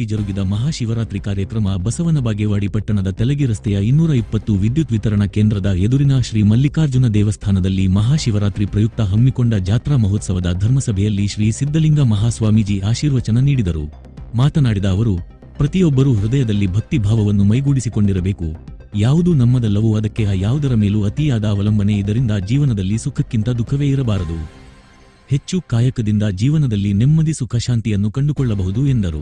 ಭವ್ಯವಾಗಿ ಜರುಗಿದ ಮಹಾಶಿವರಾತ್ರಿ ಕಾರ್ಯಕ್ರಮ ಬಸವನ ಬಾಗೇವಾಡಿ ಪಟ್ಟಣದ ತೆಲಗಿ ರಸ್ತೆಯ 220 ವಿದ್ಯುತ್ ವಿತರಣಾ ಕೇಂದ್ರದ ಎದುರಿನ ಶ್ರೀ ಮಲ್ಲಿಕಾರ್ಜುನ ದೇವಸ್ಥಾನದಲ್ಲಿ ಮಹಾಶಿವರಾತ್ರಿ ಪ್ರಯುಕ್ತ ಹಮ್ಮಿಕೊಂಡ ಜಾತ್ರಾ ಮಹೋತ್ಸವದ ಧರ್ಮಸಭೆಯಲ್ಲಿ ಶ್ರೀ ಸಿದ್ಧಲಿಂಗ ಮಹಾಸ್ವಾಮೀಜಿ ಆಶೀರ್ವಚನ ನೀಡಿದರು. ಮಾತನಾಡಿದ ಅವರು, ಪ್ರತಿಯೊಬ್ಬರೂ ಹೃದಯದಲ್ಲಿ ಭಕ್ತಿ ಭಾವವನ್ನು ಮೈಗೂಡಿಸಿಕೊಂಡಿರಬೇಕು. ಯಾವುದು ನಮ್ಮದಲ್ಲವೋ ಅದಕ್ಕೆ ಯಾವುದರ ಮೇಲೂ ಅತಿಯಾದ ಅವಲಂಬನೆ, ಇದರಿಂದ ಜೀವನದಲ್ಲಿ ಸುಖಕ್ಕಿಂತ ದುಃಖವೇ ಇರಬಾರದು. ಹೆಚ್ಚು ಕಾಯಕದಿಂದ ಜೀವನದಲ್ಲಿ ನೆಮ್ಮದಿ ಸುಖ ಶಾಂತಿಯನ್ನು ಕಂಡುಕೊಳ್ಳಬಹುದು ಎಂದರು.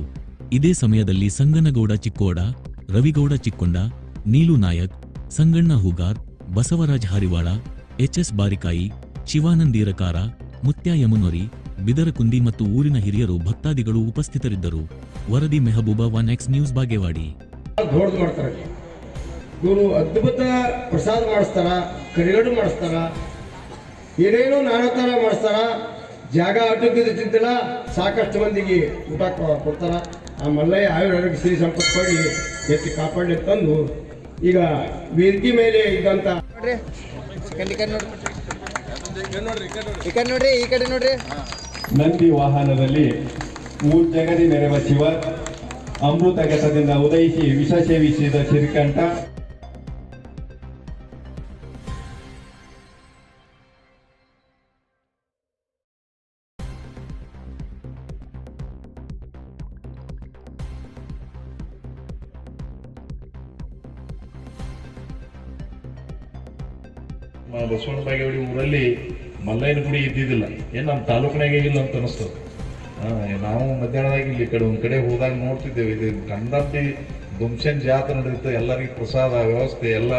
ಇದೇ ಸಮಯದಲ್ಲಿ ಸಂಗನಗೌಡ ಚಿಕ್ಕೋಡ, ರವಿಗೌಡ ಚಿಕ್ಕೊಂಡ, ನೀಲು ನಾಯಕ್, ಸಂಗಣ್ಣ ಹೂಗಾರ್, ಬಸವರಾಜ್ ಹಾರಿವಾಳ, ಎಚ್ಎಸ್ ಬಾರಿಕಾಯಿ, ಶಿವಾನಂದೀರಕಾರ, ಮುತ್ಯ ಯಮುನೊರಿ, ಬಿದರಕುಂದಿ ಮತ್ತು ಊರಿನ ಹಿರಿಯರು ಭಕ್ತಾದಿಗಳು ಉಪಸ್ಥಿತರಿದ್ದರು. ವರದಿ ಮೆಹಬೂಬಾ 1X ನ್ಯೂಸ್ ಬಾಗೇವಾಡಿ. ಇವರು ಅದ್ಭುತ ಪ್ರಸಾದ ಮಾಡಿಸ್ತಾರ, ಕರಿಗಡು ಮಾಡಿಸ್ತಾರ, ಏನೇನೋ ನಾನಾ ಥರ ಮಾಡಿಸ್ತಾರ. ಜಾಗ ಅಡ್ಡಕ್ಕಿದ್ದು ಚಿಂತಿಲ್ಲ, ಸಾಕಷ್ಟು ಮಂದಿಗೆ ಊಟ ಕೊಡ್ತಾರ. ಆ ಮಲ್ಲಯ್ಯ ಆಯುರ್ವೇದಿಕ್ ಸಿರಿ ಸಂಪತ್ತು ಕೊಡಿ ಎತ್ತಿ ಕಾಪಾಡಲಿ ತಂದು ಈಗ ವೇದಿಕೆ ಮೇಲೆ ಇದ್ದಂಥ ನಂದಿ ವಾಹನದಲ್ಲಿ ಮೂರ್ಜಗದಿ ಮೆರವ ಶಿವ ಅಮೃತ ಘಟದಿಂದ ಉದಯಿಸಿ ವಿಷ ಸೇವಿಸಿದ ಸಿರಿಕಂಠ ಬಸವಣ್ಣ ಬಾಗೇವಾಡಿ ಊರಲ್ಲಿ ಮಲ್ಲಯ್ಯನ ಗುಡಿ ಇದ್ದಿದ್ದಿಲ್ಲ. ಏನು ನಮ್ಮ ತಾಲೂಕಿನಾಗೆ ಇಲ್ಲ ಅಂತ ಅನಿಸ್ತದೆ. ನಾವು ಮಧ್ಯಾಹ್ನದಾಗ ಇಲ್ಲಿ ಕಡೆ ಒಂದು ಕಡೆ ಹೋದಾಗ ನೋಡ್ತಿದ್ದೇವೆ, ಇದು ಕಂಡಂತಿ ದುಮ್ಸನ್ ಜಾತ್ರೆ ನಡೆಯುತ್ತೆ. ಎಲ್ಲರಿಗೂ ಪ್ರಸಾದ ವ್ಯವಸ್ಥೆ ಎಲ್ಲ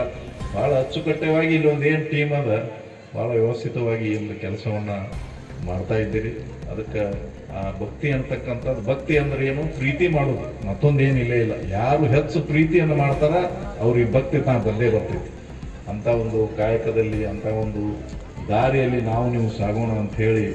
ಭಾಳ ಅಚ್ಚುಕಟ್ಟವಾಗಿ ಇಲ್ಲಿ ಒಂದು ಏನು ಟೀಮ್ ಅದ, ಭಾಳ ವ್ಯವಸ್ಥಿತವಾಗಿ ಇಲ್ಲಿ ಕೆಲಸವನ್ನು ಮಾಡ್ತಾ ಇದ್ದೀರಿ. ಅದಕ್ಕೆ ಆ ಭಕ್ತಿ ಅಂತಕ್ಕಂಥದ್ದು, ಭಕ್ತಿ ಅಂದ್ರೆ ಏನು, ಪ್ರೀತಿ ಮಾಡೋದು, ಮತ್ತೊಂದೇನಿಲ್ಲೇ ಇಲ್ಲ. ಯಾರು ಹೆಚ್ಚು ಪ್ರೀತಿಯನ್ನು ಮಾಡ್ತಾರ ಅವ್ರಿಗೆ ಭಕ್ತಿ ಬಂದೇ ಬರ್ತೈತಿ. ಅಂಥ ಒಂದು ಕಾಯಕದಲ್ಲಿ, ಅಂಥ ಒಂದು ದಾರಿಯಲ್ಲಿ ನಾವು ನೀವು ಸಾಗೋಣ ಅಂತ ಹೇಳಿ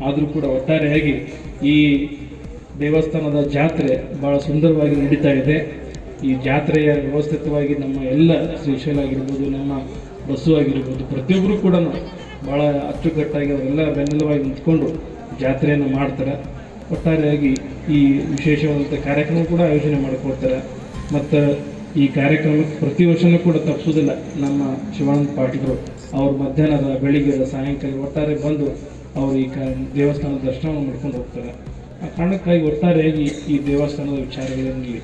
ಆದರೂ ಕೂಡ ಒಟ್ಟಾರೆಯಾಗಿ ಈ ದೇವಸ್ಥಾನದ ಜಾತ್ರೆ ಭಾಳ ಸುಂದರವಾಗಿ ನಡೀತಾ ಇದೆ. ಈ ಜಾತ್ರೆಯ ವ್ಯವಸ್ಥಿತವಾಗಿ ನಮ್ಮ ಎಲ್ಲ ಶ್ರೀಶೈಲ ಆಗಿರ್ಬೋದು, ನಮ್ಮ ಬಸ್ಸು ಆಗಿರ್ಬೋದು, ಪ್ರತಿಯೊಬ್ಬರು ಕೂಡ ಭಾಳ ಅಚ್ಚುಕಟ್ಟಾಗಿ ಅವರೆಲ್ಲ ಬೆನ್ನೆಲುವಾಗಿ ನಿಂತ್ಕೊಂಡು ಜಾತ್ರೆಯನ್ನು ಮಾಡ್ತಾರೆ. ಒಟ್ಟಾರೆಯಾಗಿ ಈ ವಿಶೇಷವಾದಂಥ ಕಾರ್ಯಕ್ರಮ ಕೂಡ ಆಯೋಜನೆ ಮಾಡಿಕೊಡ್ತಾರೆ. ಮತ್ತು ಈ ಕಾರ್ಯಕ್ರಮಕ್ಕೆ ಪ್ರತಿ ವರ್ಷವೂ ಕೂಡ ತಪ್ಪಿಸೋದಿಲ್ಲ. ನಮ್ಮ ಶಿವಾನಂದ ಪಾಟೀಲರು ಅವ್ರು ಮಧ್ಯಾಹ್ನದ, ಬೆಳಿಗ್ಗೆ, ಸಾಯಂಕಾಲ ಒಟ್ಟಾರೆ ಬಂದು ಅವರು ಈ ದೇವಸ್ಥಾನದ ದರ್ಶನವನ್ನು ಮಾಡ್ಕೊಂಡು ಹೋಗ್ತಾರೆ. ಆ ಕಾರಣಕ್ಕಾಗಿ ಒಟ್ಟಾರೆಯಾಗಿ ಈ ದೇವಸ್ಥಾನದ ವಿಚಾರಗಳಲ್ಲಿ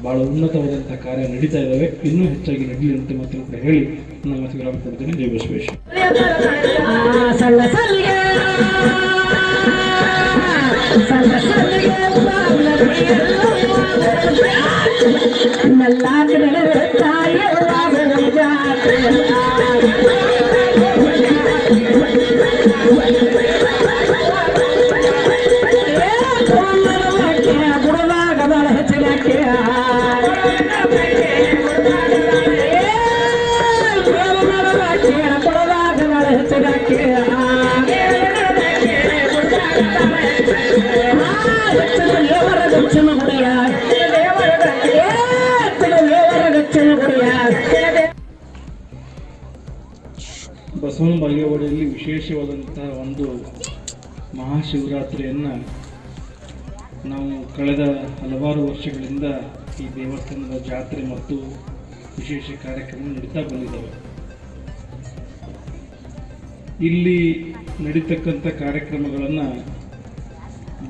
ಭಾಳ ಉನ್ನತವಾದಂಥ ಕಾರ್ಯ ನಡೀತಾ ಇದ್ದಾವೆ. ಇನ್ನೂ ಹೆಚ್ಚಾಗಿ ನಡೀಲಿ ಅಂತ ಮಾತನ್ನು ಕೂಡ ಹೇಳಿ ನನ್ನ ಮಾತು ವಿರಾಮ ಕೊಡ್ತೇನೆ. ಜೈ ಬಸವೇಶ್ವರ. ಬಸವನ ಬಾಗೇವಾಡಿಯಲ್ಲಿ ವಿಶೇಷವಾದಂಥ ಒಂದು ಮಹಾಶಿವರಾತ್ರಿಯನ್ನು ನಾವು ಕಳೆದ ಹಲವಾರು ವರ್ಷಗಳಿಂದ ಈ ದೇವಸ್ಥಾನದ ಜಾತ್ರೆ ಮತ್ತು ವಿಶೇಷ ಕಾರ್ಯಕ್ರಮ ನಡೀತಾ ಬಂದಿದ್ದಾವೆ. ಇಲ್ಲಿ ನಡೀತಕ್ಕಂಥ ಕಾರ್ಯಕ್ರಮಗಳನ್ನು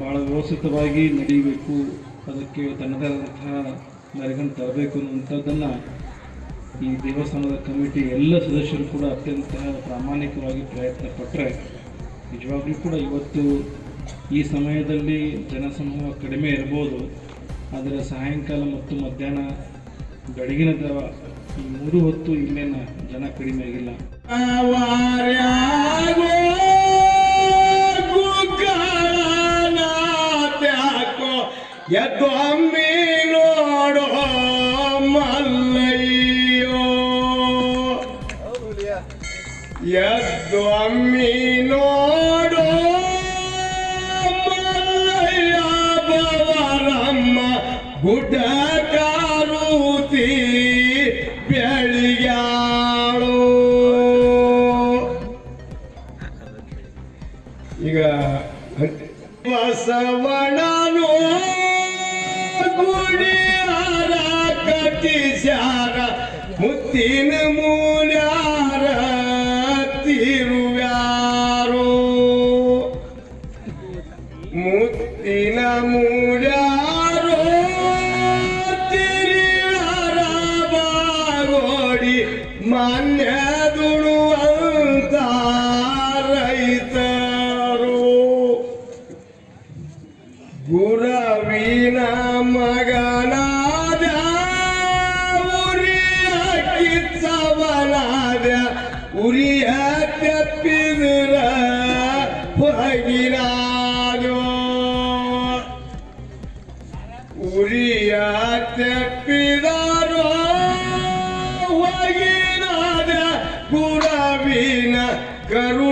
ಭಾಳ ವ್ಯವಸ್ಥಿತವಾಗಿ ನಡೀಬೇಕು, ಅದಕ್ಕೆ ತನ್ನದಾದಂತಹ ಮೆರಗನ್ನು ತರಬೇಕು ಅನ್ನುವಂಥದ್ದನ್ನು ಈ ದೇವಸ್ಥಾನದ ಕಮಿಟಿ ಎಲ್ಲ ಸದಸ್ಯರು ಕೂಡ ಅತ್ಯಂತ ಪ್ರಾಮಾಣಿಕವಾಗಿ ಪ್ರಯತ್ನ ಪಟ್ಟರೆ ನಿಜವಾಗ್ಲೂ ಕೂಡ ಇವತ್ತು ಈ ಸಮಯದಲ್ಲಿ ಜನಸಮೂಹ ಕಡಿಮೆ ಇರ್ಬೋದು, ಆದರೆ ಸಾಯಂಕಾಲ ಮತ್ತು ಮಧ್ಯಾಹ್ನ ಬೆಳಗಿನ ಜಾವ ಈ 3 ಹೊತ್ತು ಇಲ್ಲೇನ ಜನ ಕಡಿಮೆ ಆಗಿಲ್ಲ. ಎದ್ದೊಮ್ಮೆ ನೋಡೋ ಮಲ್ಲಯ್ಯೋ, ಎದ್ದೊಮ್ಮೆ ನೋಡೋ ಮಲ್ಲಯ್ಯ ಬವರಮ್ಮ ಗುಡ್ಡ ಕಾರುತಿ ಬೆಳಿಗ್ಯಾಳು. ಈಗ ಬಸವಣ್ಣನು ಗುಡಿಯಾರ ಕಟ್ಟಿಸ್ಯಾರ, ಮುತ್ತಿನ ಮೂಲ್ಯಾರ ತಿರುವ್ಯಾರೋ, ಮುತ್ತಿನ ಮೂಲ್ಯಾರೋ ತಿರುವ್ಯಾರ ಬಾಗೋಡಿ ಮಾನ್ಯ ದುಡುವಂತ ರೈತರು. ಗುರವಿನ ಮಗನಾದ ಉರಿಯ ಕಿಚ್ಚವನಾದ, ಉರಿಯ ತೆಪ್ಪಿದ್ರ ಹೊಗಿನಾದೋ, ಉರಿಯ ತೆಪ್ಪಿದರೋ ಹೊಗಿನಾದ ಗುರವಿನ ಕರು